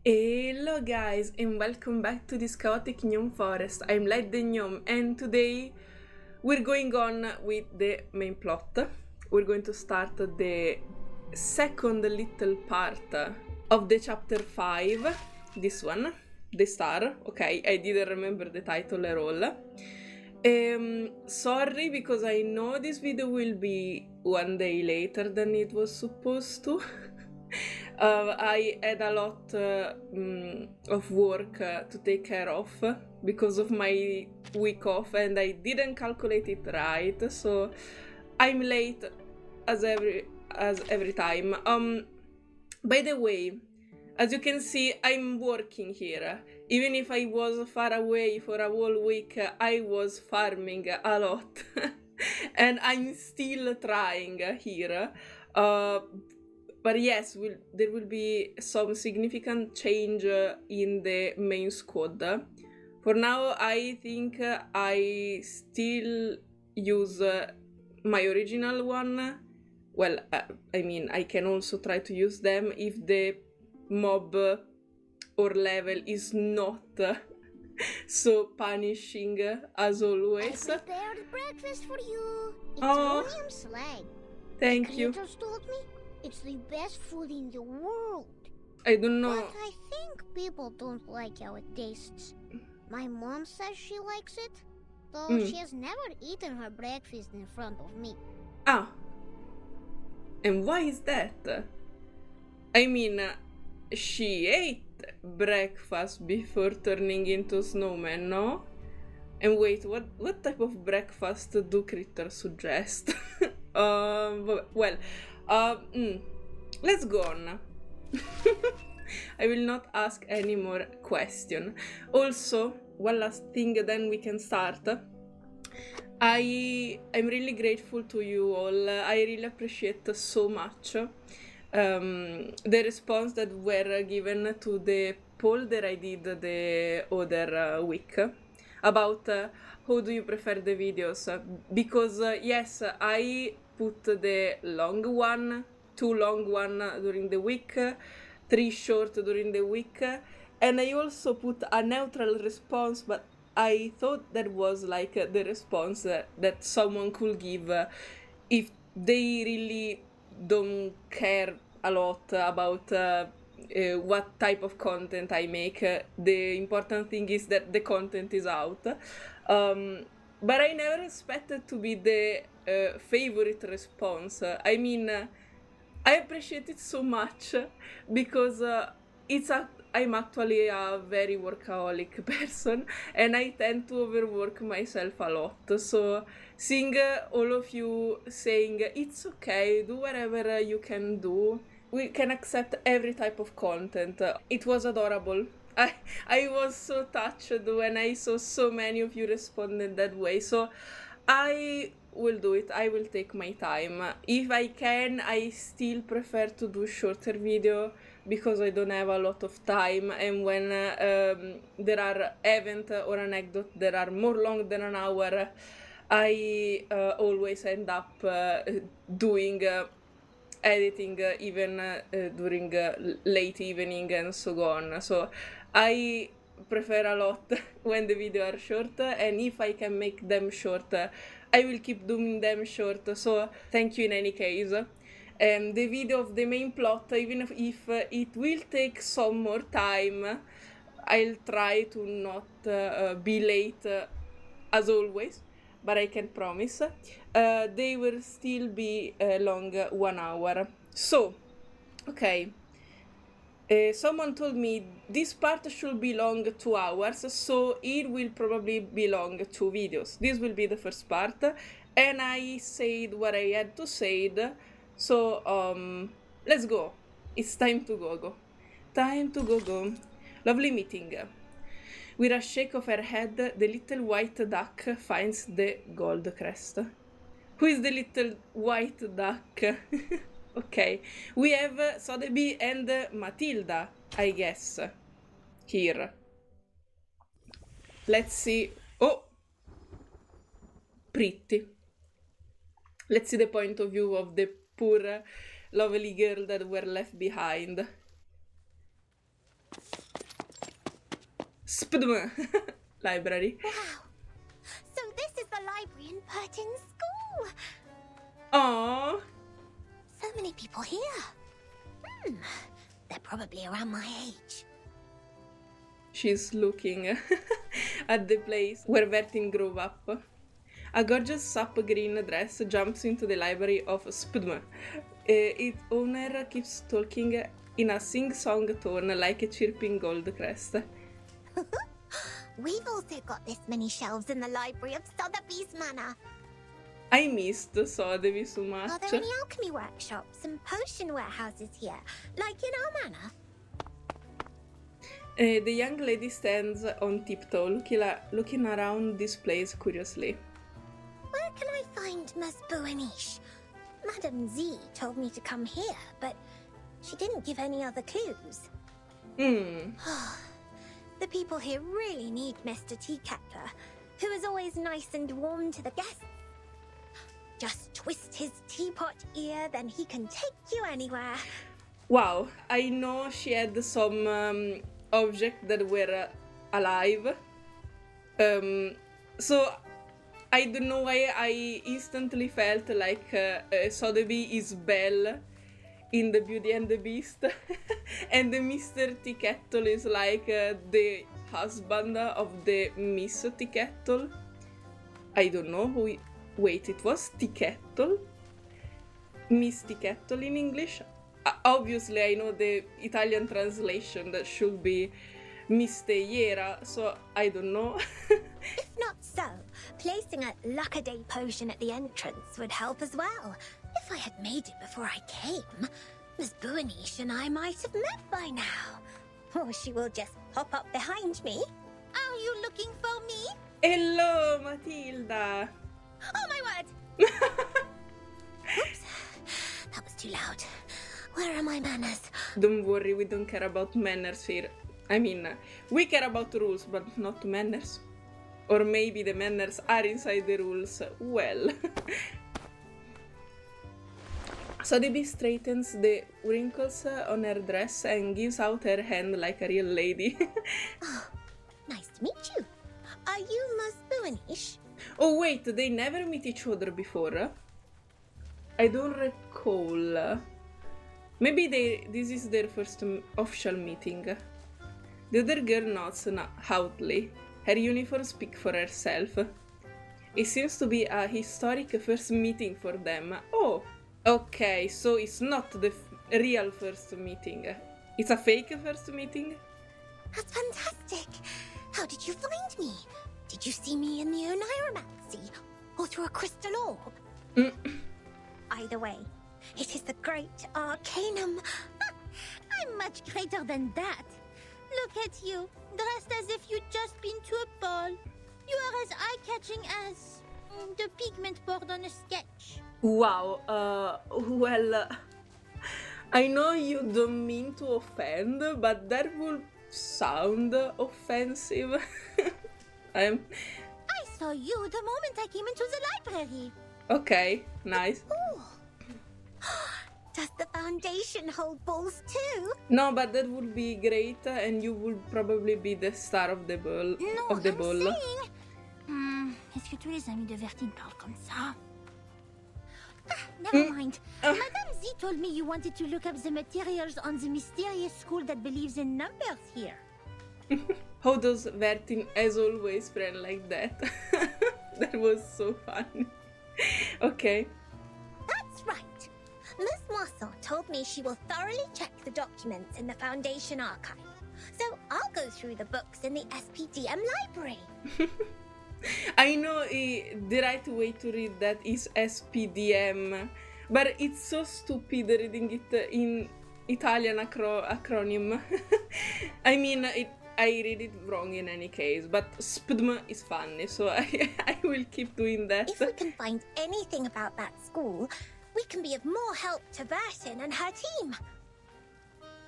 Hello guys and welcome back to this chaotic gnome forest. I'm Light the Gnome and today we're going on with the main plot. We're going to start the second little part of the chapter 5. This one, the star. Okay, I didn't remember the title at all. Sorry because I know this video will be one day later than it was supposed to. I had a lot of work to take care of because of my week off and I didn't calculate it right, so I'm late as every time. By the way, as you can see, I'm working here. Even if I was far away for a whole week, I was farming a lot and I'm still trying here. But yes, there will be some significant change in the main squad. For now, I think I still use my original one. Well, I mean, I can also try to use them if the mob or level is not so punishing as always. I prepared breakfast for you. It's Oh, ammonium slag. thank you. Creators told me it's the best food in the world. I don't know. But I think people don't like how it tastes. My mom says she likes it, though she has never eaten her breakfast in front of me. Ah, and why is that? I mean, she ate breakfast before turning into a snowman, no? And wait, what type of breakfast do critters suggest? Let's go on. I will not ask any more questions. Also, one last thing, then we can start. I'm really grateful to you all. I really appreciate so much the response that were given to the poll that I did the other week about how do you prefer the videos, because yes, I put the long one, 2 long one during the week, 3 short during the week, and I also put a neutral response, but I thought that was like the response that someone could give if they really don't care a lot about what type of content I make. The important thing is that the content is out. But I never expected to be the favorite response. I mean, I appreciate it so much because I'm actually a very workaholic person and I tend to overwork myself a lot. So seeing all of you saying it's okay, do whatever you can do, we can accept every type of content. It was adorable. I was so touched when I saw so many of you responded that way. So I will do it. I will take my time. If I can, I still prefer to do shorter video because I don't have a lot of time, and when there are event or anecdote that are more long than an hour, I always end up doing editing even during late evening and so on. So I prefer a lot when the videos are short, and if I can make them short, I will keep doing them short. So thank you in any case. The video of the main plot, even if it will take some more time, I'll try to not be late as always, but I can promise they will still be long 1 hour. So, okay. Someone told me this part should be long 2 hours, so it will probably be long 2 videos. This will be the first part, and I said what I had to say. So, let's go. It's time to go. Time to go. Lovely meeting. With a shake of her head, the little white duck finds the gold crest. Who is the little white duck? Okay, we have SOTHEBY and Matilda, I guess, here. Let's see. Oh, pretty. Let's see the point of view of the poor, lovely girl that were left behind. SPDM library. Wow. So this is the library in Burton's school. Oh, So many people here. They're probably around my age. she's looking at the place where Vertin grew up. A gorgeous sap green dress jumps into the library of SPDM. Its owner keeps talking in a sing-song tone like a chirping gold crest. We've also got this many shelves in the library of Sotheby's Manor. I missed Sotheby so much. Are there any alchemy workshops and potion warehouses here, like in our manor? The young lady stands on tiptoe, looking around this place curiously. Where can I find Miss Buaniche? Madame Z told me to come here, but she didn't give any other clues. The people here really need Mr. Teaketler, who is always nice and warm to the guests. Just twist his teapot ear, then he can take you anywhere. Wow, I know she had some objects that were alive. So I don't know why I instantly felt like Sotheby is Belle in The Beauty and the Beast, and the Mr. Teakettle is like the husband of the Miss Teakettle. I don't know who. Wait, it was Teakettle? Miss Teakettle in English? Obviously, I know the Italian translation that should be Miss Teiera, so I don't know. If not so, placing a luck-a-day potion at the entrance would help as well. If I had made it before I came, Miss Buaniche and I might have met by now. Or she will just pop up behind me. Are you looking for me? Hello, Matilda! Oh my word! Oops, that was too loud. Where are my manners? Don't worry, we don't care about manners here. I mean, we care about rules, but not manners. Or maybe the manners are inside the rules. Well. Sotheby straightens the wrinkles on her dress and gives out her hand like a real lady. Oh, nice to meet you. Are you Miss Buaniche? Oh wait, they never meet each other before? I don't recall. Maybe this is their first official meeting. The other girl nods haughtily. Her uniform speaks for herself. It seems to be a historic first meeting for them. Oh, okay, so it's not the real first meeting. It's a fake first meeting? That's fantastic. How did you find me? Did you see me in the Oniromancy? Or through a crystal orb? Either way, it is the great Arcanum. I'm much greater than that. Look at you, dressed as if you'd just been to a ball. You are as eye-catching as the pigment board on a sketch. Wow, well, I know you don't mean to offend, but that would sound offensive. I saw you the moment I came into the library. Okay, nice. Ooh. Does the foundation hold balls too? No, but that would be great, and you would probably be the star of the ball. No, of the I'm ball. saying... Est-ce que tous les amis de Vertine parlent comme ça? Never mind. Madame Z told me you wanted to look up the materials on the mysterious school that believes in numbers here. How does Vertin, as always, friend like that? That was so funny. Okay. That's right. Miss Moisson told me she will thoroughly check the documents in the Foundation archive. So I'll go through the books in the SPDM library. I know the right way to read that is SPDM, but it's so stupid reading it in Italian acronym. I mean, I read it wrong in any case, but SPDM is funny, so I will keep doing that. If we can find anything about that school, we can be of more help to Vertin and her team.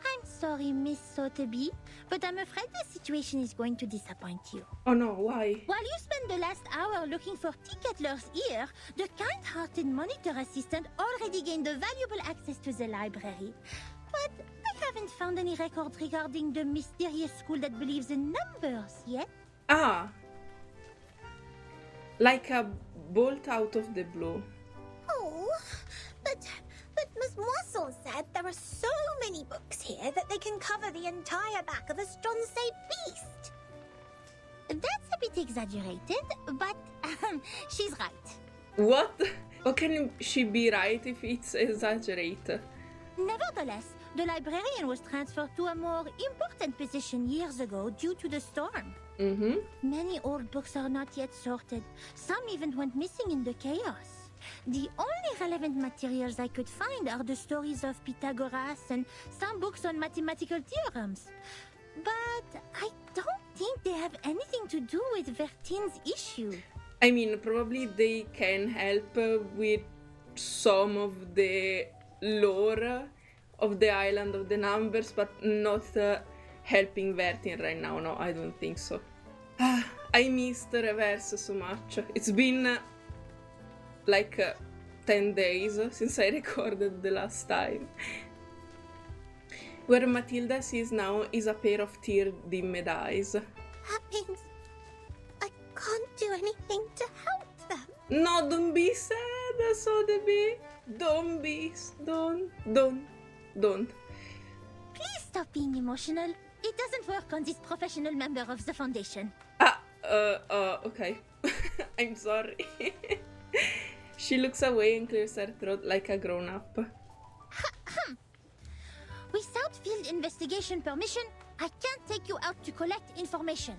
I'm sorry, Miss Sotheby, but I'm afraid the situation is going to disappoint you. Oh no, why? While you spend the last hour looking for Teaketler's ear, the kind-hearted monitor assistant already gained a valuable access to the library. But I have haven't found any records regarding the mysterious school that believes in numbers yet. Ah, like a bolt out of the blue. Oh, but Miss Mossel said there are so many books here that they can cover the entire back of a Stronsay beast. That's a bit exaggerated, but she's right. What? How can she be right if it's exaggerated? Nevertheless, the librarian was transferred to a more important position years ago due to the storm. Mm-hmm. Many old books are not yet sorted. Some even went missing in the chaos. The only relevant materials I could find are the stories of Pythagoras and some books on mathematical theorems. But I don't think they have anything to do with Vertine's issue. I mean, probably they can help with some of the lore of the island of the numbers, but not helping Vertine right now. No, I don't think so. I missed the reverse so much. It's been like 10 days since I recorded the last time. Where Matilda's is now is a pair of tear-dimmed eyes. That means I can't do anything to help them. No, don't be sad, SOTHEBY. Don't be. Don't. Please stop being emotional. It doesn't work on this professional member of the Foundation. Okay. I'm sorry. She looks away and clears her throat like a grown-up. Without field investigation permission, I can't take you out to collect information.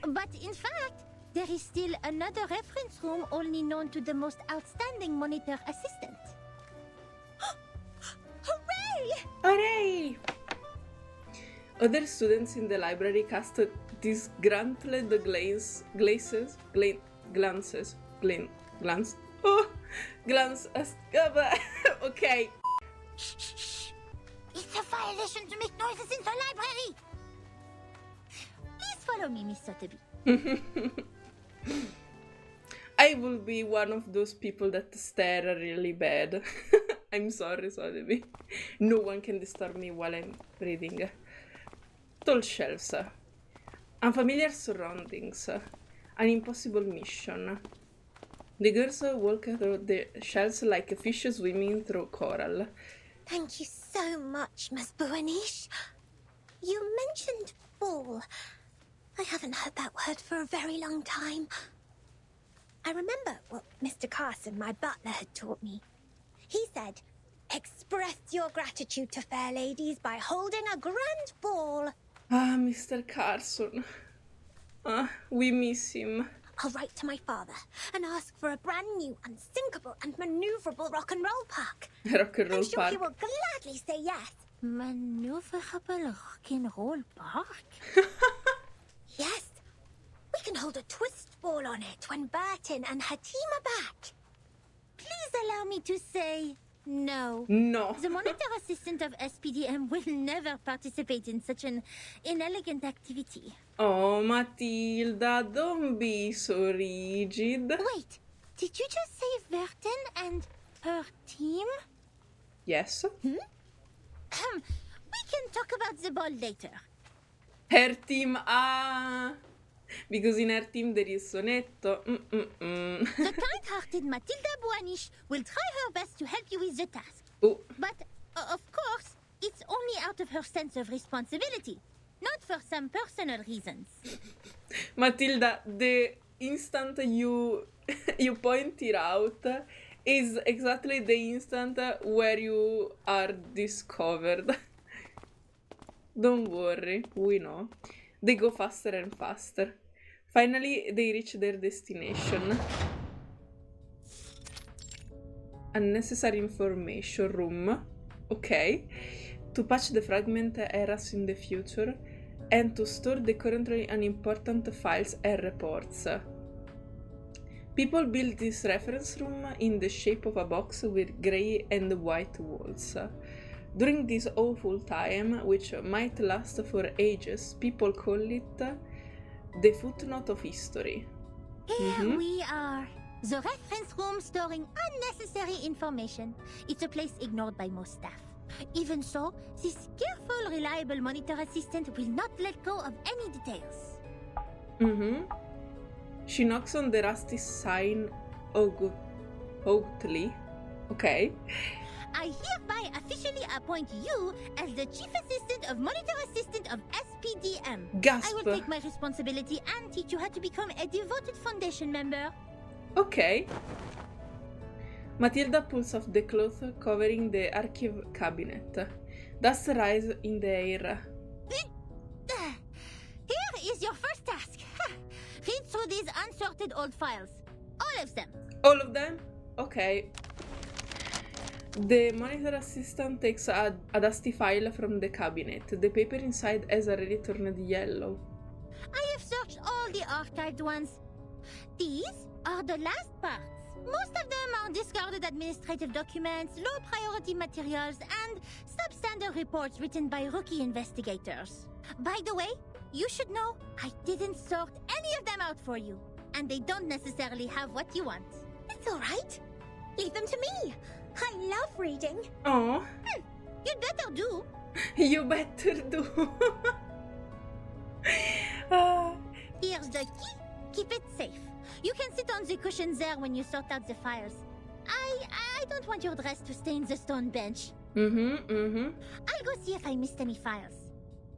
But in fact, there is still another reference room only known to the most outstanding monitor assistant. Hooray! Hooray! Other students in the library cast disgruntled glances. Okay. Shh. It's a violation to make noises in the library. Please follow me, Miss SOTHEBY. I will be one of those people that stare really bad. I'm sorry, SOTHEBY. No one can disturb me while I'm reading. Tall shelves. Unfamiliar surroundings. An impossible mission. The girls walk through the shelves like fish swimming through coral. Thank you so much, Miss Buanish. You mentioned ball. I haven't heard that word for a very long time. I remember what Mr. Carson, my butler, had taught me. He said, express your gratitude to fair ladies by holding a grand ball. Ah, Mr. Carson. We miss him. I'll write to my father and ask for a brand new, unsinkable and maneuverable rock and roll park. Rock and roll I'm sure park. he will gladly say yes. Maneuverable rock and roll park? Yes. We can hold a twist ball on it when Bertin and her team are back. Please allow me to say no. No. The monitor assistant of SPDM will never participate in such an inelegant activity. Oh, Matilda, don't be so rigid. Wait, did you just say Vertin and her team? Yes. We can talk about the ball later. Her team, because in her team there is Sonetto. The kind-hearted Matilda Buanish will try her best to help you with the task. Oh. But, of course, it's only out of her sense of responsibility, not for some personal reasons. Matilda, the instant you point it out is exactly the instant where you are discovered. Don't worry, we know. They go faster and faster. Finally, they reach their destination. Unnecessary information room. Okay. To patch the fragment errors in the future and to store the currently unimportant files and reports. People build this reference room in the shape of a box with grey and white walls. During this awful time, which might last for ages, people call it the footnote of history. Here we are. The reference room storing unnecessary information. It's a place ignored by most staff. Even so, this careful, reliable monitor assistant will not let go of any details. She knocks on the rusty sign haughtily. Okay. I hereby officially appoint you as the Chief Assistant of Monitor Assistant of SPDM. Gasp. I will take my responsibility and teach you how to become a devoted Foundation member. Okay. Matilda pulls off the cloth covering the archive cabinet. Dust rises in the air. Here is your first task. Read through these unsorted old files. All of them. All of them? Okay. The monitor assistant takes a dusty file from the cabinet. The paper inside has already turned yellow. I have searched all the archived ones. These are the last parts. Most of them are discarded administrative documents, low-priority materials, and substandard reports written by rookie investigators. By the way, you should know I didn't sort any of them out for you, and they don't necessarily have what you want. It's all right. Leave them to me. I love reading. Oh. You'd better do. You better do. Here's the key. Keep it safe. You can sit on the cushions there when you sort out the files. I don't want your dress to stain the stone bench. I'll go see if I missed any files.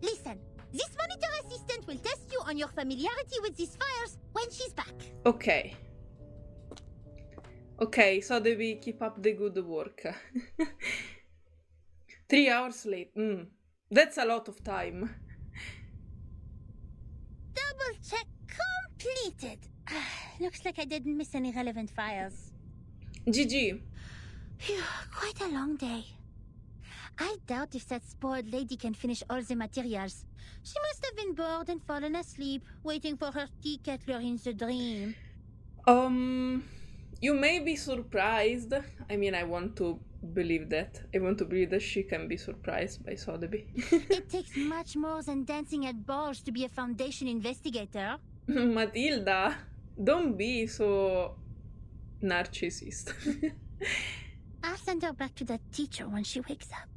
Listen, this monitor assistant will test you on your familiarity with these files when she's back. Okay. Okay, SOTHEBY, keep up the good work. 3 hours late. That's a lot of time. Double check completed. Looks like I didn't miss any relevant files. GG. Phew, quite a long day. I doubt if that spoiled lady can finish all the materials. She must have been bored and fallen asleep, waiting for her tea kettler in the dream. You may be surprised. I mean, I want to believe that. I want to believe that she can be surprised by SOTHEBY. It takes much more than dancing at balls to be a Foundation investigator. Matilda, don't be so narcissist. I'll send her back to that teacher when she wakes up.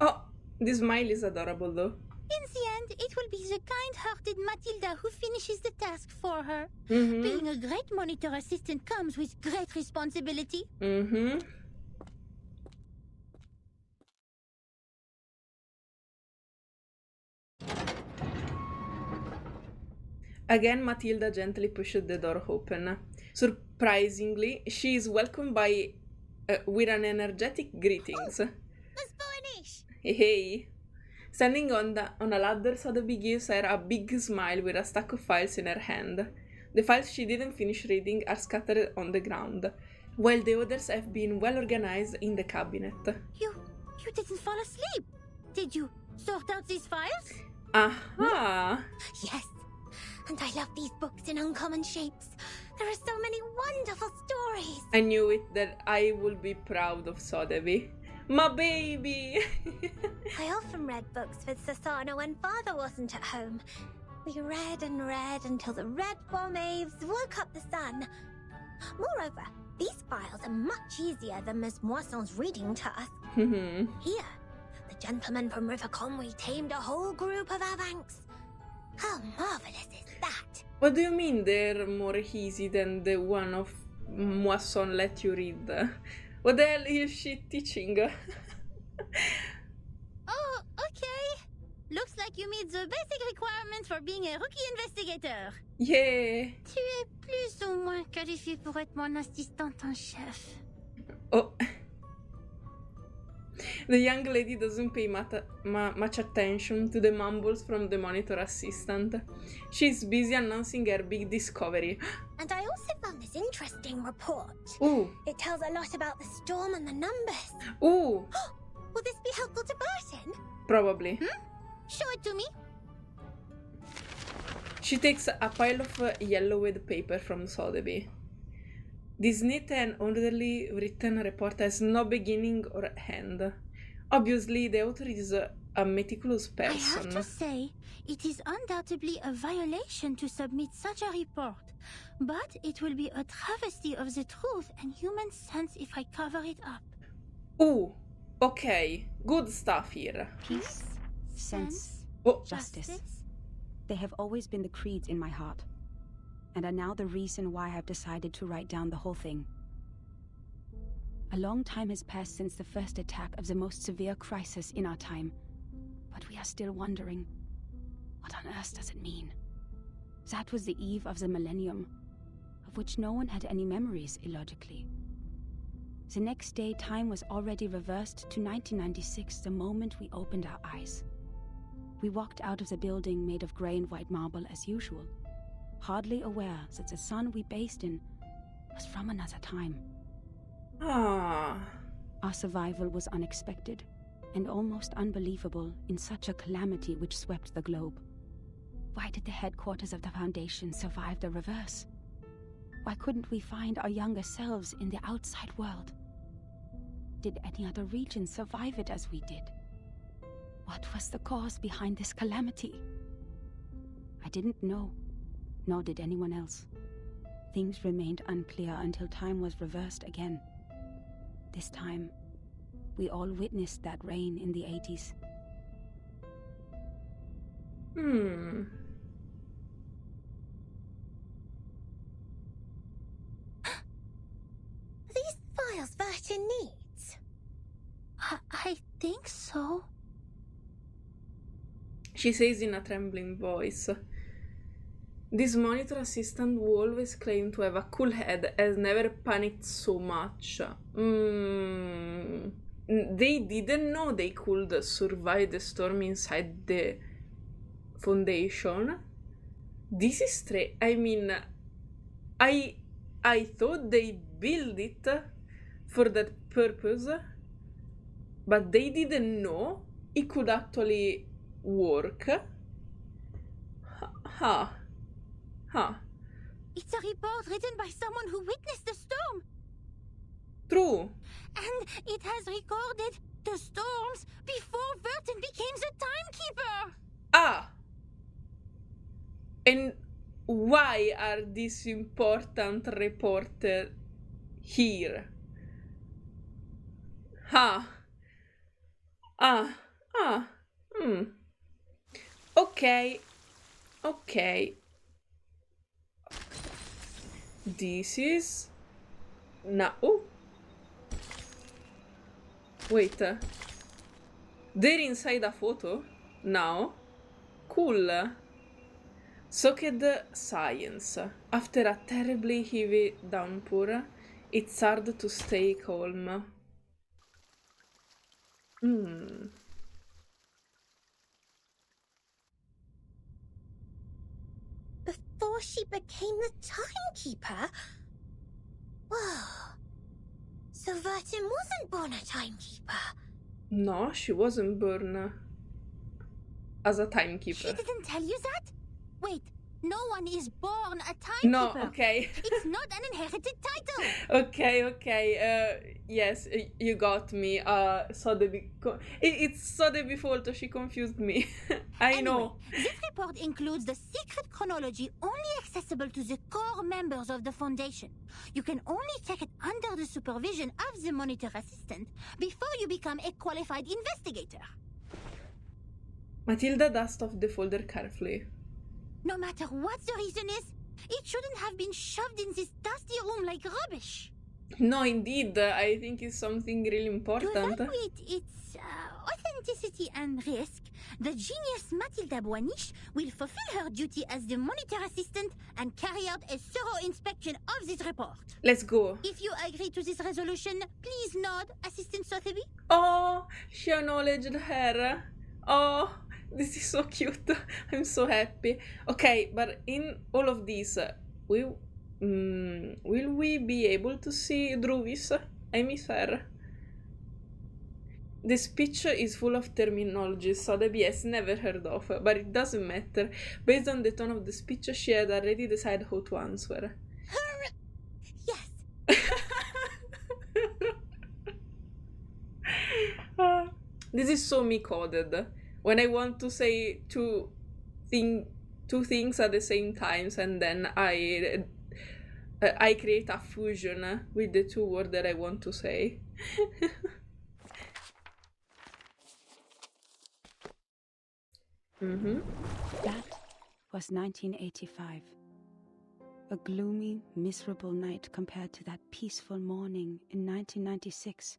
Oh, this smile is adorable though. In the end, it will be the kind-hearted Matilda who finishes the task for her. Mm-hmm. Being a great monitor assistant comes with great responsibility. Mm-hmm. Again, Matilda gently pushed the door open. Surprisingly, she is welcomed by with an energetic greetings. Miss Boenish! Hey. Standing on a ladder, SOTHEBY gives her a big smile with a stack of files in her hand. The files she didn't finish reading are scattered on the ground, while the others have been well organized in the cabinet. You didn't fall asleep. Did you sort out these files? Aha! Yes. And I love these books in uncommon shapes. There are so many wonderful stories. I knew it that I would be proud of SOTHEBY. My baby! I often read books with Susano when father wasn't at home. We read and read until the red bomb waves woke up the sun. Moreover, these files are much easier than Miss Moisson's reading to us. Here, the gentleman from River Conway tamed a whole group of Avanks. How marvelous is that? What do you mean they're more easy than the one of Moisson let you read? What the hell is she teaching? Oh, okay. Looks like you meet the basic requirements for being a rookie investigator. Yeah. Tu es plus ou moins qualifié pour être mon assistante en chef. Oh. The young lady doesn't pay much attention to the mumbles from the monitor assistant. She's busy announcing her big discovery. And I also found this interesting report. Ooh. It tells a lot about the storm and the numbers. Ooh. Will this be helpful to Burton? Probably. Show it to me. She takes a pile of yellowed paper from SOTHEBY. This neat and orderly written report has no beginning or end. Obviously, the author is a meticulous person. I have to say, it is undoubtedly a violation to submit such a report, but it will be a travesty of the truth and human sense if I cover it up. Ooh, Okay, good stuff here. Peace, sense, Oh, justice. They have always been the creeds in my heart, and are now the reason why I've decided to write down the whole thing. A long time has passed since the first attack of the most severe crisis in our time, but we are still wondering, what on earth does it mean? That was the eve of the millennium, of which no one had any memories, illogically. The next day, time was already reversed to 1996 the moment we opened our eyes. We walked out of the building made of grey and white marble as usual, hardly aware that the sun we bathed in was from another time. Ah. Our survival was unexpected and almost unbelievable in such a calamity which swept the globe. Why did the headquarters of the Foundation survive the reverse? Why couldn't we find our younger selves in the outside world? Did any other region survive it as we did? What was the cause behind this calamity? I didn't know, nor did anyone else. Things remained unclear until time was reversed again. This time, we all witnessed that reign in the 80s. These files Virgin needs? I think so. She says in a trembling voice. This monitor assistant who always claimed to have a cool head has never panicked so much. They didn't know they could survive the storm inside the Foundation. This is strange. I mean, I thought they built it for that purpose, but they didn't know it could actually work. It's a report written by someone who witnessed the storm. True. And it has recorded the storms before Vertin became the timekeeper. Ah! And why are these important reported here? Okay. This is... No. Oh. Wait. They're inside a photo? Now? Cool. Soaked science. After a terribly heavy downpour, it's hard to stay calm. Before she became the timekeeper? Whoa. So Vertin wasn't born a timekeeper. No, she wasn't born as a timekeeper. She didn't tell you that? Wait, no one is born a timekeeper. No, okay. It's not an inherited title. Okay. Yes, you got me. SOTHEBY. It's SOTHEBY fault. She confused me. I know. This report includes the secret chronology only accessible to the core members of the Foundation. You can only check it under the supervision of the monitor assistant before you become a qualified investigator. Matilda dusted off the folder carefully. No matter what the reason is, it shouldn't have been shoved in this dusty room like rubbish. No, indeed. I think it's something really To important. evaluate its authenticity and risk, the genius Matilda Boaniche will fulfill her duty as the monitor assistant and carry out a thorough inspection of this report. Let's go. If you agree to this resolution, please nod, Assistant SOTHEBY. Oh, she acknowledged her. Oh, this is so cute. I'm so happy. Okay, but in all of this, will we be able to see Druvis? I miss her. The speech is full of terminology SOTHEBY has never heard of, but it doesn't matter. Based on the tone of the speech, she had already decided how to answer. Yes. This is so me-coded. When I want to say two things at the same time, and then I create a fusion with the two words that I want to say. Mm-hmm. That was 1985. A gloomy, miserable night compared to that peaceful morning in 1996,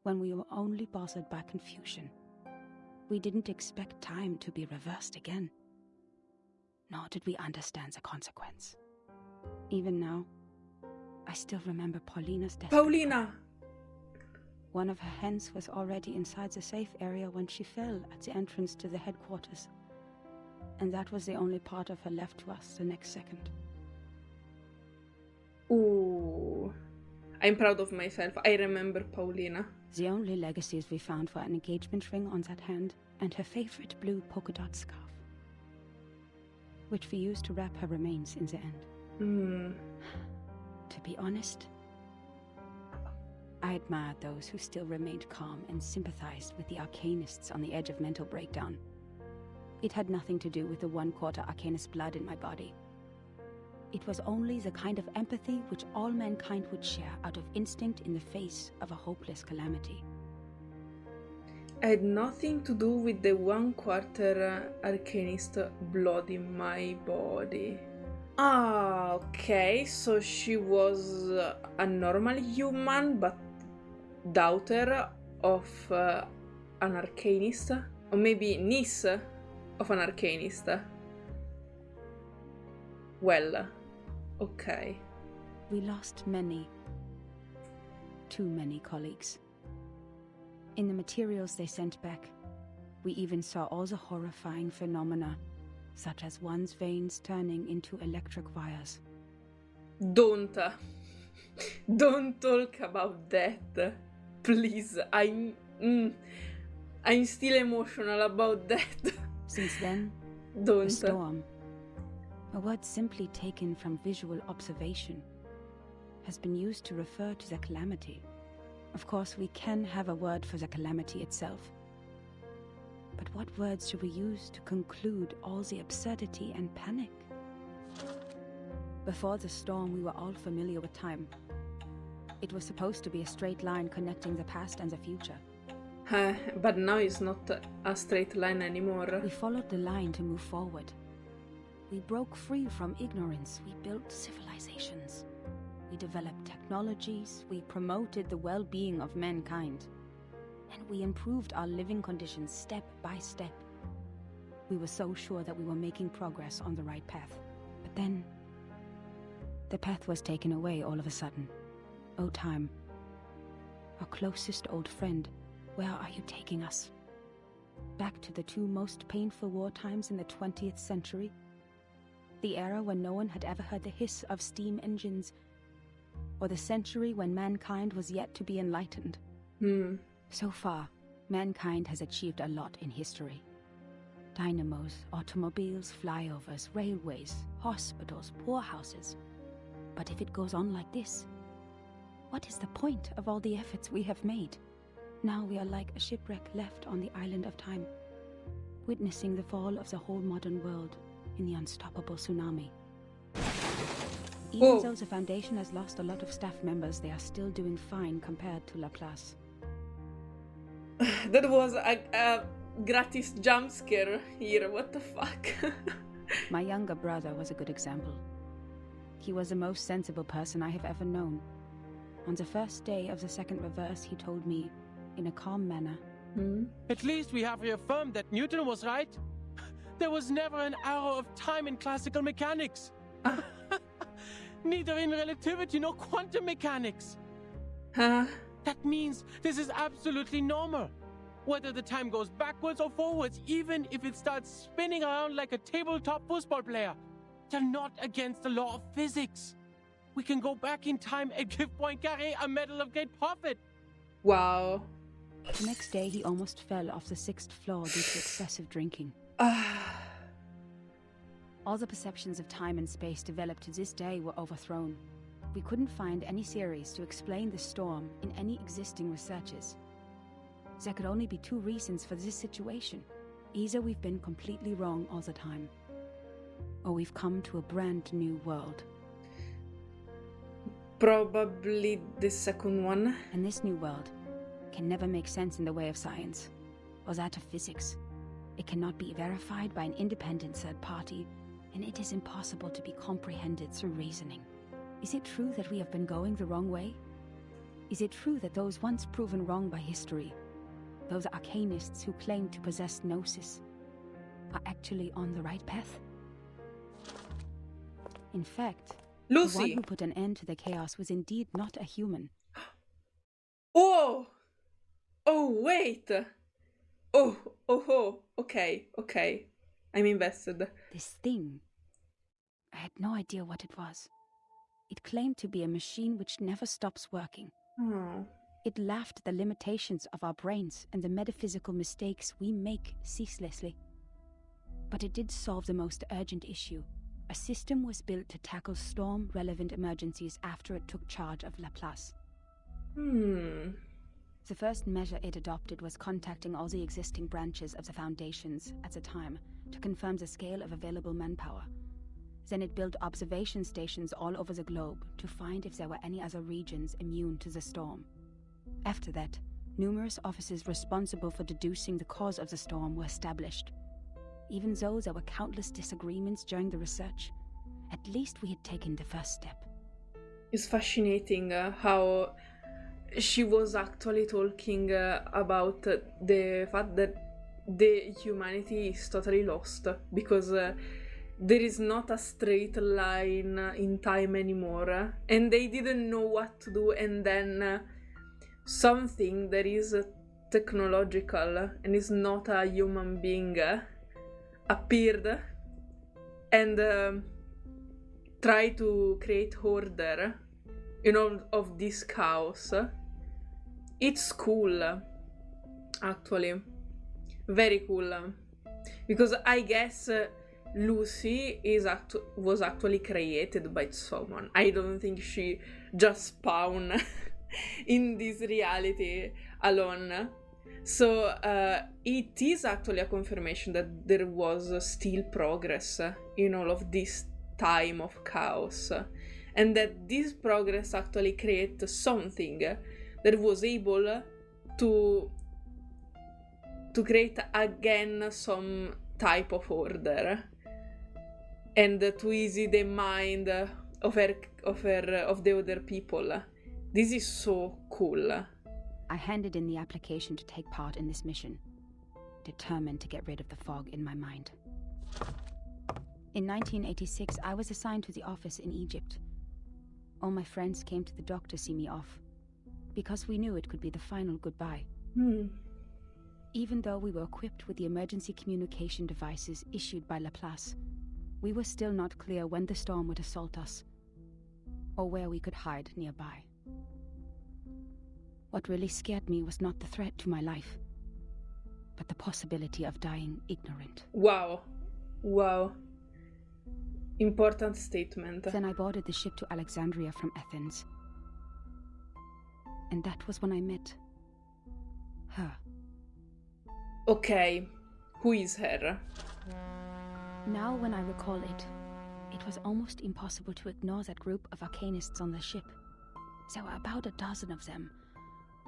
when we were only bothered by confusion. We didn't expect time to be reversed again. Nor did we understand the consequence. Even now, I still remember Paulina's death. Paulina! One of her hens was already inside the safe area when she fell at the entrance to the headquarters. And that was the only part of her left to us the next second. Ooh. I'm proud of myself. I remember Paulina. The only legacies we found were an engagement ring on that hand and her favorite blue polka dot scarf, which we used to wrap her remains in the end. To be honest, I admired those who still remained calm and sympathized with the arcanists on the edge of mental breakdown. It had nothing to do with the 1/4 arcanist blood in my body. It was only the kind of empathy which all mankind would share out of instinct in the face of a hopeless calamity. Had nothing to do with the 1/4 arcanist blood in my body. Ah, okay, so she was a normal human, but daughter of an arcanist? Or maybe niece of an arcanist? Well, okay. We lost many, too many colleagues. In the materials they sent back, we even saw all the horrifying phenomena, such as one's veins turning into electric wires. Don't talk about that, please. I'm still emotional about that. Since then, Don't. the storm, a word simply taken from visual observation, has been used to refer to the calamity. Of course, we can have a word for the calamity itself. But what words should we use to conclude all the absurdity and panic? Before the storm, we were all familiar with time. It was supposed to be a straight line connecting the past and the future. But now it's not a straight line anymore. We followed the line to move forward. We broke free from ignorance. We built civilizations. We developed technologies. We promoted the well-being of mankind. And we improved our living conditions step by step. We were so sure that we were making progress on the right path. But then, the path was taken away all of a sudden. Oh, time. Our closest old friend, where are you taking us? Back to the 2 most painful war times in the 20th century? The era when no one had ever heard the hiss of steam engines, or the century when mankind was yet to be enlightened. So far, mankind has achieved a lot in history. Dynamos, automobiles, flyovers, railways, hospitals, poorhouses. But if it goes on like this, what is the point of all the efforts we have made? Now we are like a shipwreck left on the island of time, witnessing the fall of the whole modern world in the unstoppable tsunami. Even though the Foundation has lost a lot of staff members, they are still doing fine compared to La Classe. That was a gratis jump scare here, what the fuck? My younger brother was a good example. He was the most sensible person I have ever known. On the first day of the second reverse, he told me, in a calm manner, At least we have reaffirmed that Newton was right. There was never an arrow of time in classical mechanics. Neither in relativity nor quantum mechanics. That means this is absolutely normal. Whether the time goes backwards or forwards, even if it starts spinning around like a tabletop football player, they're not against the law of physics. We can go back in time and give Poincaré a medal of great profit. Wow. The next day, he almost fell off the 6th floor due to excessive drinking. All the perceptions of time and space developed to this day were overthrown. We couldn't find any theories to explain the storm in any existing researches. There could only be 2 reasons for this situation. Either we've been completely wrong all the time, or we've come to a brand new world. Probably the second one. And this new world can never make sense in the way of science, or that of physics. It cannot be verified by an independent third party, and it is impossible to be comprehended through reasoning. Is it true that we have been going the wrong way? Is it true that those once proven wrong by history, those arcanists who claim to possess gnosis, are actually on the right path? In fact, Lucy! the one who put an end to the chaos was indeed not a human. Oh! Oh, wait! Oh, okay. I'm invested. This thing, I had no idea what it was. It claimed to be a machine which never stops working. Oh. It laughed at the limitations of our brains and the metaphysical mistakes we make ceaselessly. But it did solve the most urgent issue. A system was built to tackle storm-relevant emergencies after it took charge of Laplace. The first measure it adopted was contacting all the existing branches of the Foundations at the time to confirm the scale of available manpower. Then it built observation stations all over the globe to find if there were any other regions immune to the storm. After that, numerous offices responsible for deducing the cause of the storm were established. Even though there were countless disagreements during the research, at least we had taken the first step. It's fascinating how she was actually talking about the fact that the humanity is totally lost because there is not a straight line in time anymore, and they didn't know what to do, and then something that is technological and is not a human being appeared and tried to create order, of this chaos. It's cool, actually. Very cool. Because I guess Lucy was actually created by someone. I don't think she just spawned in this reality alone. So it is actually a confirmation that there was still progress in all of this time of chaos, and that this progress actually created something that was able to create again some type of order and to ease the mind of the other people. This is so cool. I handed in the application to take part in this mission, determined to get rid of the fog in my mind. In 1986, I was assigned to the office in Egypt. All my friends came to the dock to see me off, because we knew it could be the final goodbye. Even though we were equipped with the emergency communication devices issued by Laplace, we were still not clear when the storm would assault us, or where we could hide nearby. What really scared me was not the threat to my life, but the possibility of dying ignorant. Wow. Important statement. Then I boarded the ship to Alexandria from Athens. And that was when I met her. Okay, who is her? Now when I recall it, it was almost impossible to ignore that group of arcanists on the ship. There were about a dozen of them,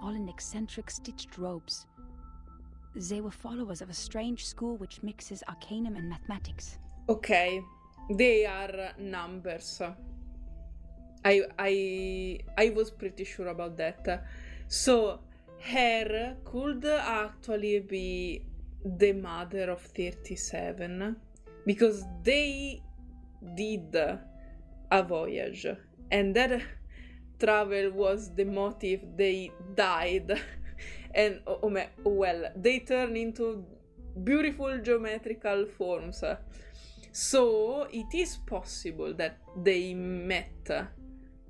all in eccentric stitched robes. They were followers of a strange school which mixes arcanum and mathematics. Okay, they are numbers. I was pretty sure about that. So, her could actually be the mother of 37, because they did a voyage, and that travel was the motive. They died, and they turn into beautiful geometrical forms. So it is possible that they met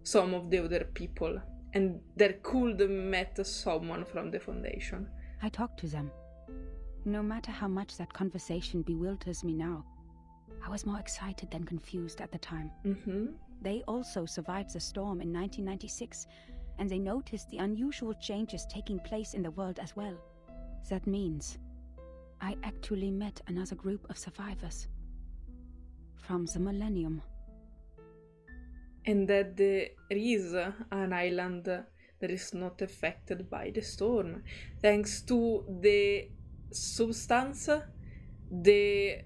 some of the other people, and that could met someone from the Foundation. I talked to them. No matter how much that conversation bewilders me now, I was more excited than confused at the time. They also survived the storm in 1996, and they noticed the unusual changes taking place in the world as well. That means I actually met another group of survivors from the Millennium. And that there is an island that is not affected by the storm, thanks to the substance the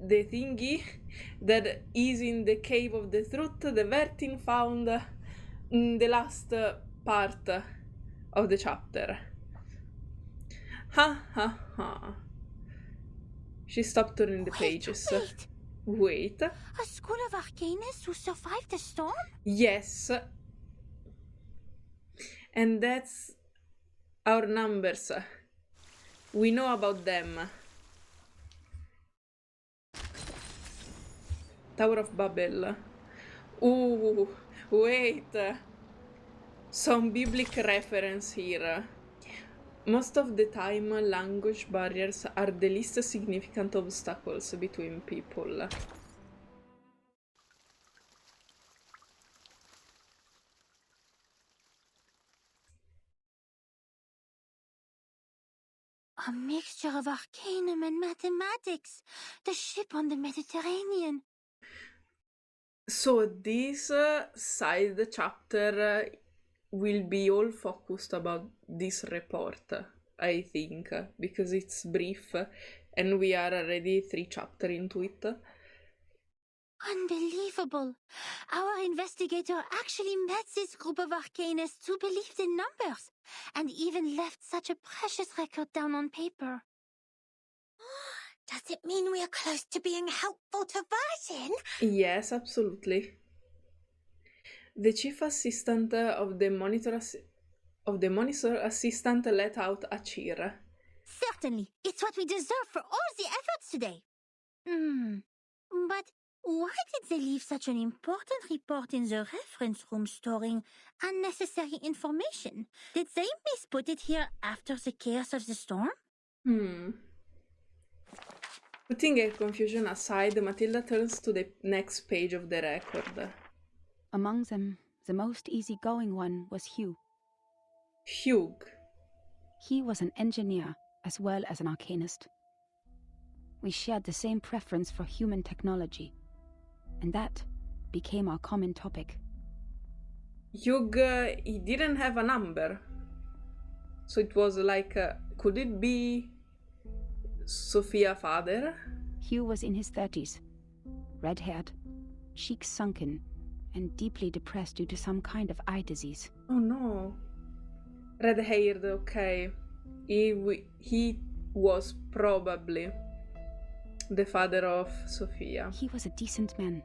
thingy that is in the cave of the truth the Vertin found in the last part of the chapter. Ha ha ha. She stopped turning the pages. Wait. A school of arcanists who survived the storm? Yes. And that's our numbers. We know about them. Tower of Babel. Ooh, wait. Some biblical reference here. Most of the time, language barriers are the least significant obstacles between people. A mixture of arcanum and mathematics. The ship on the Mediterranean. So this side chapter will be all focused about this report, I think, because it's brief and we are already 3 chapters into it. Unbelievable. Our investigator actually met this group of arcanists who believed in numbers, and even left such a precious record down on paper. Does it mean we are close to being helpful to Vertin? Yes, absolutely. The chief assistant of the monitor assistant let out a cheer. Certainly. It's what we deserve for all the efforts today. But why did they leave such an important report in the reference room storing unnecessary information? Did they misput it here after the chaos of the storm? Putting a confusion aside, Matilda turns to the next page of the record. Among them, the most easygoing one was Hugh. Hugh. He was an engineer as well as an arcanist. We shared the same preference for human technology, and that became our common topic. Hugh, he didn't have a number. So it was like, could it be Sophia's father? Hugh was in his 30s, red-haired, cheeks sunken, and deeply depressed due to some kind of eye disease. Oh no. Red-haired, okay. He was probably the father of Sophia. He was a decent man,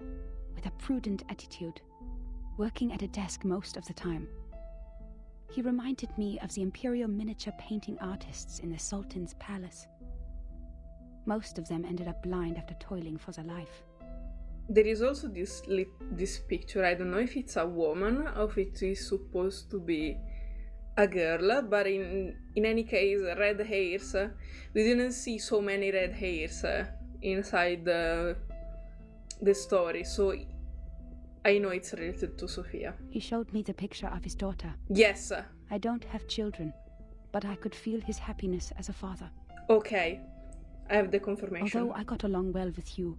with a prudent attitude, working at a desk most of the time. He reminded me of the imperial miniature painting artists in the Sultan's palace. Most of them ended up blind after toiling for their life. There is also this picture. I don't know if it's a woman or if it is supposed to be a girl, but in any case, red hairs. We didn't see so many red hairs inside the story, so I know it's related to Sophia. He showed me the picture of his daughter. Yes. I don't have children, but I could feel his happiness as a father. Okay, I have the confirmation. Although I got along well with Hugh,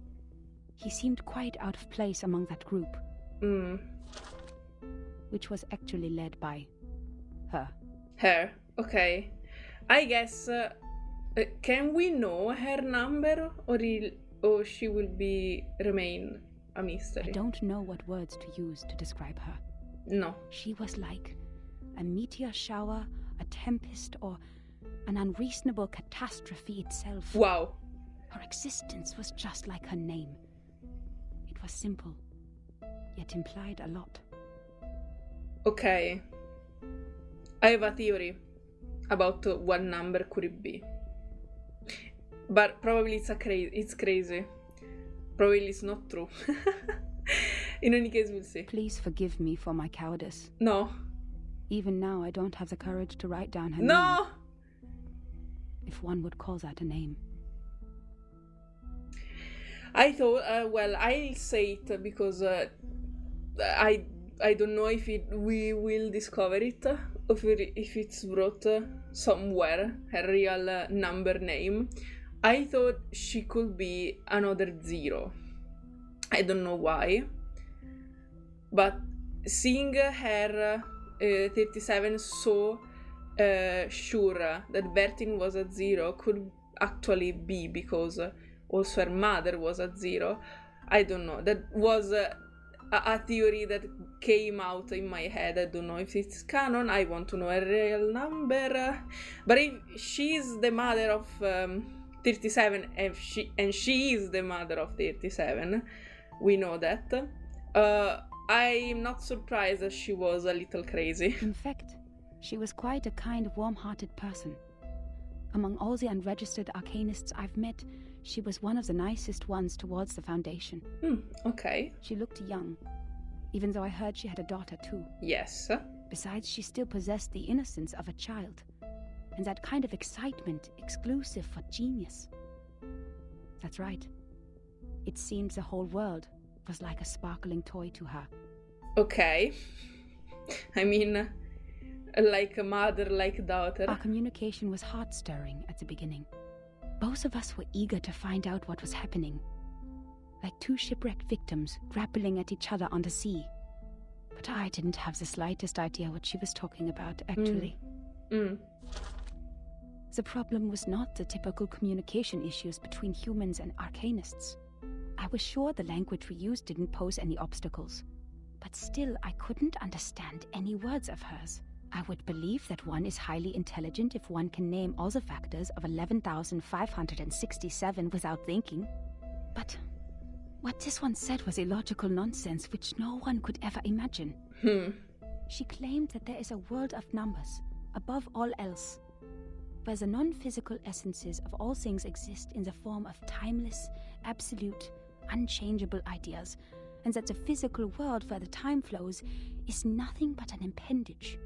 he seemed quite out of place among that group. Which was actually led by her. Her, okay. I guess, can we know her number, or she will remain a mystery? I don't know what words to use to describe her. No. She was like a meteor shower, a tempest, or an unreasonable catastrophe itself. Wow. Her existence was just like her name. It was simple, yet implied a lot. Okay. I have a theory about what number could it be. But probably it's crazy. Probably it's not true. In any case, we'll see. Please forgive me for my cowardice. No. Even now, I don't have the courage to write down her No! name. If one would call that a name. I thought, well, I'll say it because I don't know if we will discover it, or if it's brought somewhere, her real number name. I thought she could be another 0. I don't know why. But seeing her 37 so sure that Vertin was a 0 could actually be, because also her mother was at 0. I don't know. That was a theory that came out in my head. I don't know if it's canon. I want to know a real number. But if she's the mother of 37, and she is the mother of 37, we know that. I'm not surprised that she was a little crazy. In fact, she was quite a kind, warm-hearted person. Among all the unregistered arcanists I've met, she was one of the nicest ones towards the Foundation. Okay. She looked young, even though I heard she had a daughter too. Yes. Besides, she still possessed the innocence of a child, and that kind of excitement exclusive for genius. That's right. It seemed the whole world was like a sparkling toy to her. Okay. I mean, like a mother, like daughter. Our communication was heart-stirring at the beginning. Both of us were eager to find out what was happening, like two shipwrecked victims grappling at each other on the sea. But I didn't have the slightest idea what she was talking about, actually. The problem was not the typical communication issues between humans and arcanists. I was sure the language we used didn't pose any obstacles, but still I couldn't understand any words of hers. I would believe that one is highly intelligent if one can name all the factors of 11,567 without thinking. But what this one said was illogical nonsense which no one could ever imagine. She claimed that there is a world of numbers, above all else, where the non-physical essences of all things exist in the form of timeless, absolute, unchangeable ideas, and that the physical world where the time flows is nothing but an appendage,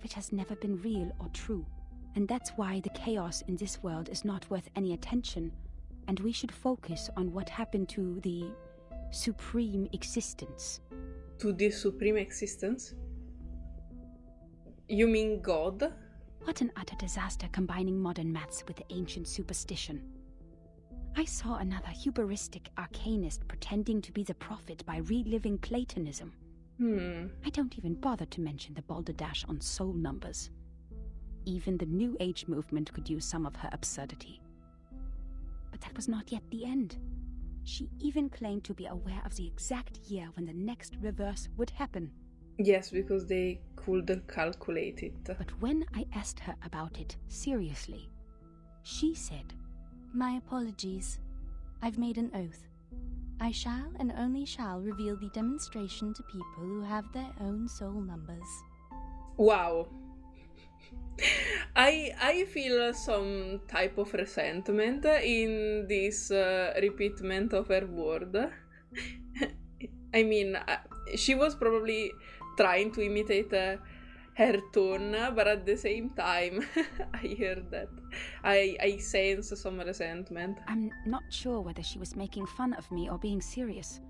which has never been real or true. And that's why the chaos in this world is not worth any attention, and we should focus on what happened to the supreme existence. To the supreme existence? You mean God? What an utter disaster combining modern maths with ancient superstition. I saw another hubristic arcanist pretending to be the prophet by reliving Platonism. I don't even bother to mention the balderdash on soul numbers. Even the New Age movement could use some of her absurdity. But that was not yet the end. She even claimed to be aware of the exact year when the next reverse would happen. Yes, because they could calculate it. But when I asked her about it seriously, she said, "My apologies. I've made an oath. I shall and only shall reveal the demonstration to people who have their own soul numbers." Wow. I feel some type of resentment in this repeatment of her word. I mean, she was probably trying to imitate her tone, but at the same time, I heard that. I sense some resentment. I'm not sure whether she was making fun of me or being serious,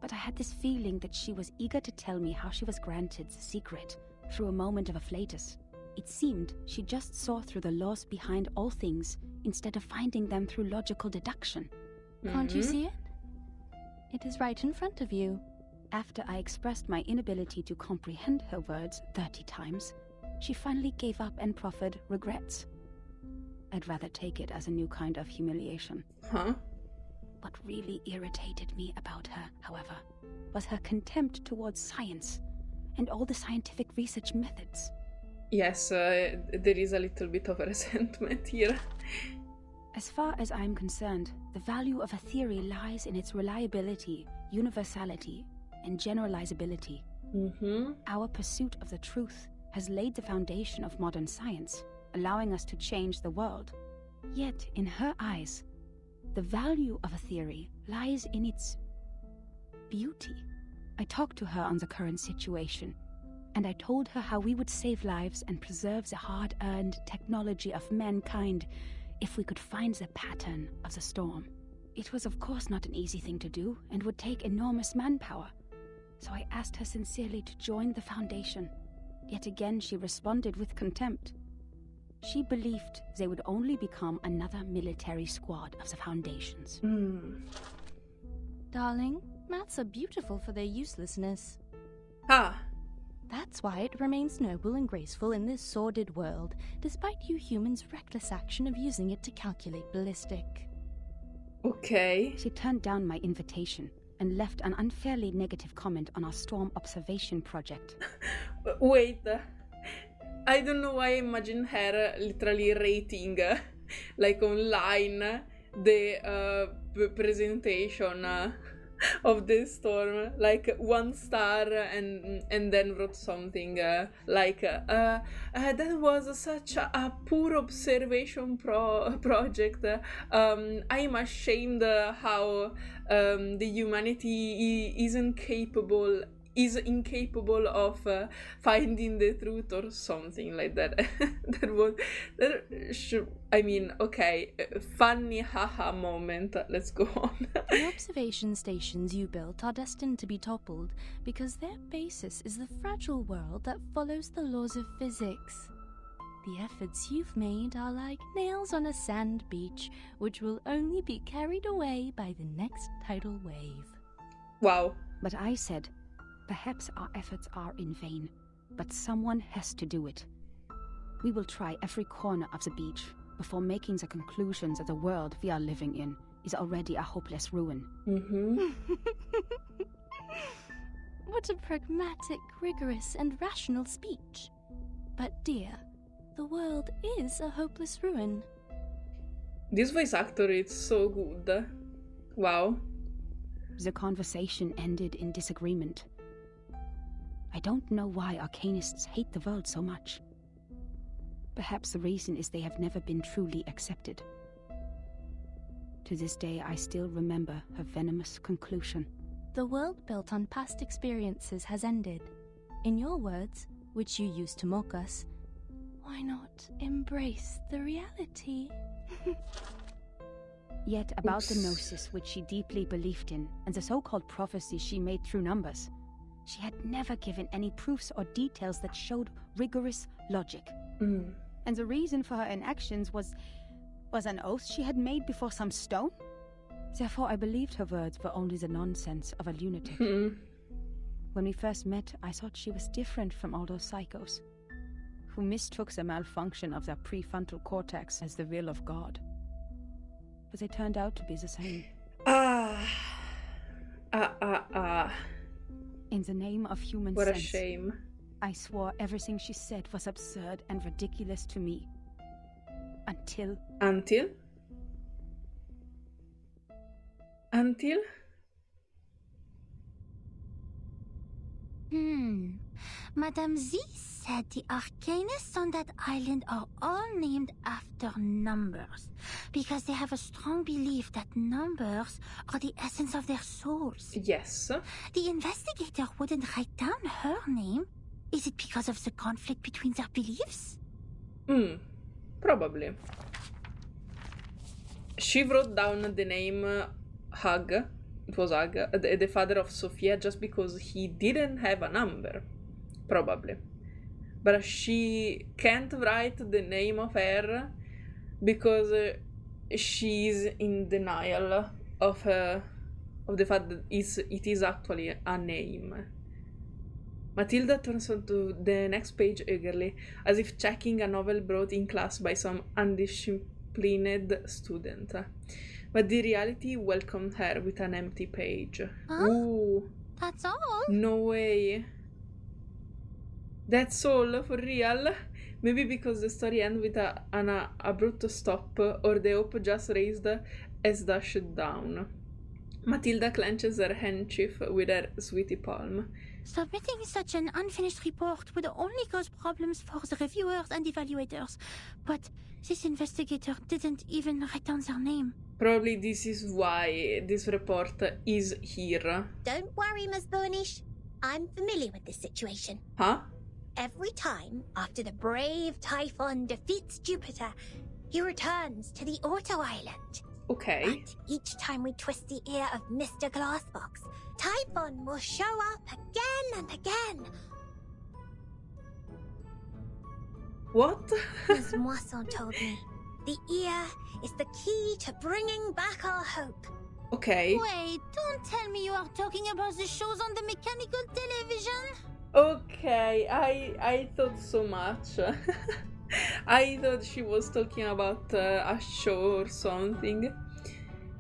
but I had this feeling that she was eager to tell me how she was granted the secret through a moment of afflatus. It seemed she just saw through the laws behind all things instead of finding them through logical deduction. Can't you see it? It is right in front of you. After I expressed my inability to comprehend her words 30 times, she finally gave up and proffered regrets. I'd rather take it as a new kind of humiliation. What really irritated me about her, however, was her contempt towards science and all the scientific research methods. Yes, there is a little bit of resentment here. As far as I'm concerned, the value of a theory lies in its reliability, universality, and generalizability. Our pursuit of the truth has laid the foundation of modern science, allowing us to change the world. Yet, in her eyes, the value of a theory lies in its beauty. I talked to her on the current situation, and I told her how we would save lives and preserve the hard-earned technology of mankind if we could find the pattern of the storm. It was of course not an easy thing to do and would take enormous manpower, so I asked her sincerely to join the Foundation. Yet again she responded with contempt. She believed they would only become another military squad of the Foundations. Darling, maths are beautiful for their uselessness. That's why it remains noble and graceful in this sordid world, despite you humans' reckless action of using it to calculate ballistic. Ok. She turned down my invitation and left an unfairly negative comment on our storm observation project. Wait, I don't know why I imagine her literally rating, like online, the presentation of the storm, like 1 star, and then wrote something like that was such a poor observation project. I'm ashamed how the humanity is incapable of finding the truth, or something like that. Okay, funny haha moment. Let's go on. The observation stations you built are destined to be toppled because their basis is the fragile world that follows the laws of physics. The efforts you've made are like nails on a sand beach, which will only be carried away by the next tidal wave. Wow. But I said, perhaps our efforts are in vain, but someone has to do it. We will try every corner of the beach before making the conclusions that the world we are living in is already a hopeless ruin. Mm-hmm. What a pragmatic, rigorous, and rational speech. But dear, the world is a hopeless ruin. This voice actor is so good. Wow. The conversation ended in disagreement. I don't know why arcanists hate the world so much. Perhaps the reason is they have never been truly accepted. To this day, I still remember her venomous conclusion. The world built on past experiences has ended. In your words, which you used to mock us, why not embrace the reality? Yet about the gnosis which she deeply believed in, and the so-called prophecies she made through numbers, she had never given any proofs or details that showed rigorous logic. And the reason for her inactions was an oath she had made before some stone? Therefore I believed her words were only the nonsense of a lunatic. When we first met, I thought she was different from all those psychos, who mistook the malfunction of their prefrontal cortex as the will of God. But they turned out to be the same. In the name of human sense. What a shame. I swore everything she said was absurd and ridiculous to me. Until? Madame Z said the arcanists on that island are all named after numbers, because they have a strong belief that numbers are the essence of their souls. Yes. The investigator wouldn't write down her name. Is it because of the conflict between their beliefs? Probably. She wrote down the name Hug. It was Hug, the father of Sophia, just because he didn't have a number. Probably. But she can't write the name of her because she's in denial of the fact that it is actually a name. Matilda turns onto the next page eagerly, as if checking a novel brought in class by some undisciplined student. But the reality welcomed her with an empty page. Huh? Ooh. That's all? No way. That's all? For real? Maybe because the story ends with an abrupt stop, or the hope just raised as dashed down. Matilda clenches her handkerchief with her sweetie palm. Submitting such an unfinished report would only cause problems for the reviewers and evaluators. But this investigator didn't even write down their name. Probably this is why this report is here. Don't worry, Miss Burnish. I'm familiar with this situation. Huh? Every time after the brave Typhon defeats Jupiter, he returns to the Auto Island. Okay. But each time we twist the ear of Mr. Glassbox, Typhon will show up again and again. What? Miss Moisson told me the ear is the key to bringing back our hope. Okay. Wait, don't tell me you are talking about the shows on the mechanical television. Okay, I thought so much. I thought she was talking about a show or something.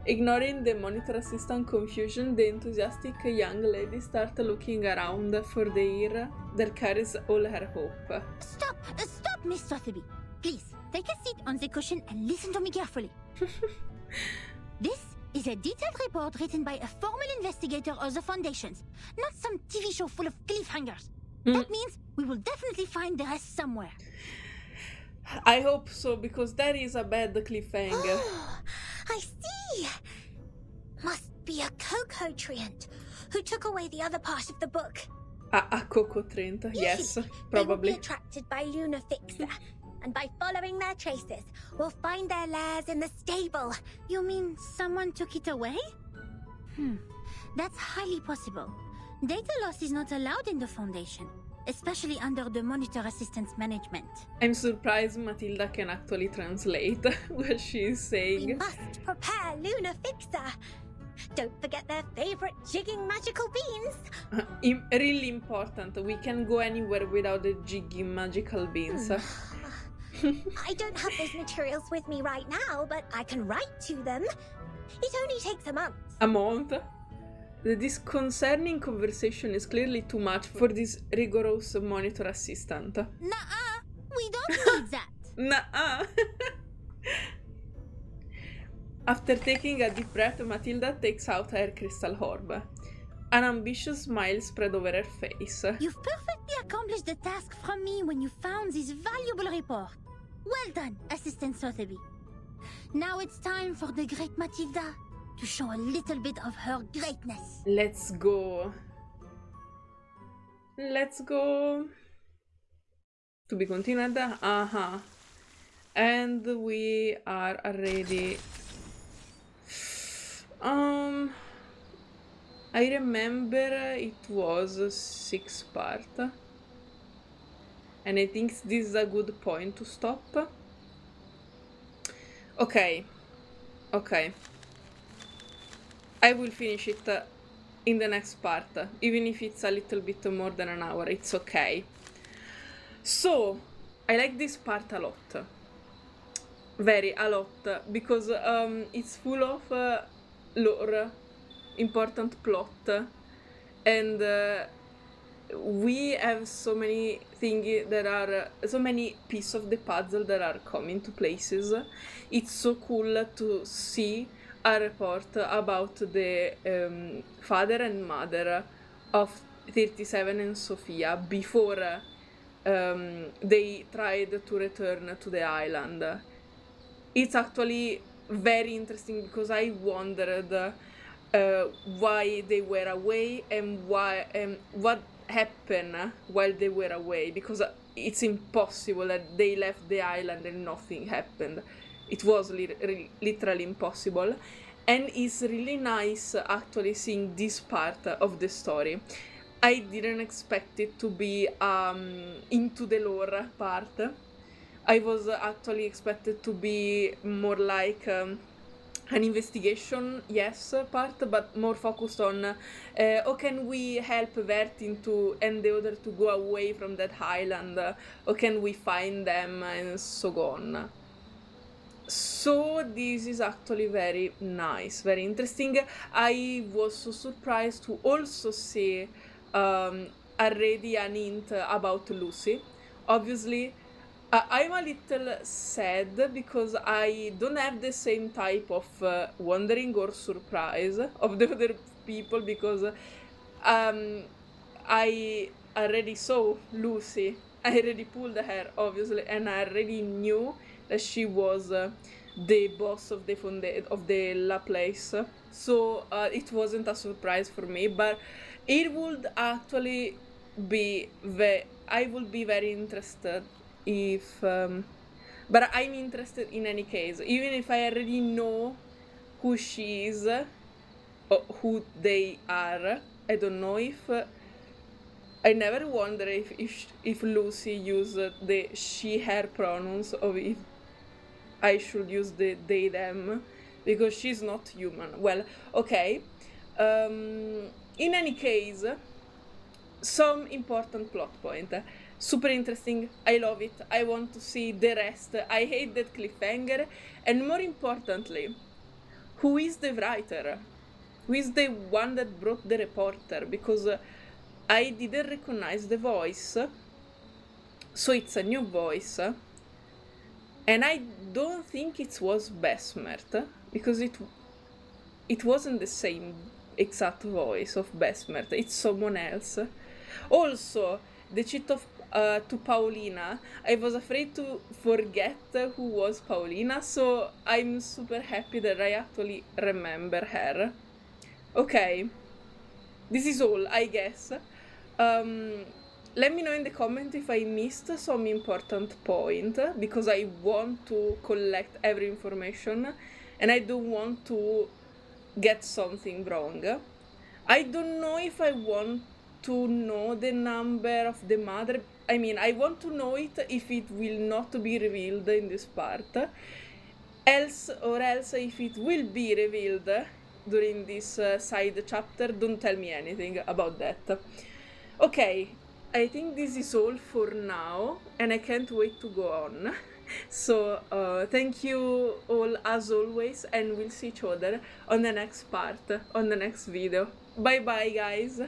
Ignoring the monitor assistant confusion, the enthusiastic young lady started looking around for there carries all her hope. Stop, Miss Sotheby. Please, take a seat on the cushion and listen to me carefully. This is a detailed report written by a formal investigator of the Foundations, not some TV show full of cliffhangers. That means we will definitely find the rest somewhere. I hope so, because that is a bad cliffhanger. I see. Must be a Coco Treant who took away the other part of the book. A Coco Trent, yes, They will probably. be attracted by Luna Fixer, and by following their traces, we'll find their lairs in the stable. You mean someone took it away? That's highly possible. Data loss is not allowed in the Foundation, especially under the Monitor Assistant's management. I'm surprised Matilda can actually translate what she is We saying. must prepare Luna Fixer. Don't forget their favorite jigging magical beans. Really important. We can go anywhere without the jiggy magical beans. I don't have those materials with me right now, but I can write to them. It only takes a month. A month? The disconcerting conversation is clearly too much for this rigorous monitor assistant. Nuh-uh! We don't need that! Nuh-uh. After taking a deep breath, Matilda takes out her crystal orb. An ambitious smile spread over her face. You've perfectly accomplished the task from me when you found this valuable report. Well done, Assistant Sotheby. Now it's time for the great Matilda to show a little bit of her greatness. Let's go. Let's go. To be continued. And we are already. I remember it was 6 part. And I think this is a good point to stop. Okay. I will finish it in the next part, even if it's a little bit more than an hour, it's okay. So, I like this part a lot. Very, a lot, because it's full of lore, important plot, and we have so many things that are, so many pieces of the puzzle that are coming to places. It's so cool to see a report about the father and mother of 37 and Sophia before they tried to return to the island. It's actually very interesting because I wondered why they were away and what happened while they were away, because it's impossible that they left the island and nothing happened. It was literally impossible, and it's really nice actually seeing this part of the story. I didn't expect it to be into the lore part. I was actually expected to be more like an investigation, yes, part, but more focused on how can we help Vertin and the other to go away from that island, how can we find them, and so on. So this is actually very nice, very interesting. I was so surprised to also see already an hint about Lucy. Obviously, I'm a little sad because I don't have the same type of wondering or surprise of the other people, because I already saw Lucy. I already pulled her, obviously, and I already knew that she was the boss of the La Place. So it wasn't a surprise for me, but it would actually be I would be very interested if but I'm interested in any case, even if I already know who she is or who they are. I don't know if I never wonder if Lucy used the she her pronouns, or if I should use the they them, because she's not human. Well, okay. In any case, some important plot point. Super interesting, I love it, I want to see the rest, I hate that cliffhanger, and more importantly, who is the writer? Who is the one that brought the reporter? Because I didn't recognize the voice, so it's a new voice, and I don't think it was Besmert, because it wasn't the same exact voice of Besmert, it's someone else. Also, the cheat of to Paulina, I was afraid to forget who was Paulina, so I'm super happy that I actually remember her. Okay, this is all, I guess. Let me know in the comment if I missed some important point, because I want to collect every information and I don't want to get something wrong. I don't know if I want to know the number of the mother. I mean, I want to know it if it will not be revealed in this part. Else if it will be revealed during this side chapter, don't tell me anything about that. Okay, I think this is all for now, and I can't wait to go on. So, thank you all as always, and we'll see each other on the next part, on the next video. Bye bye, guys!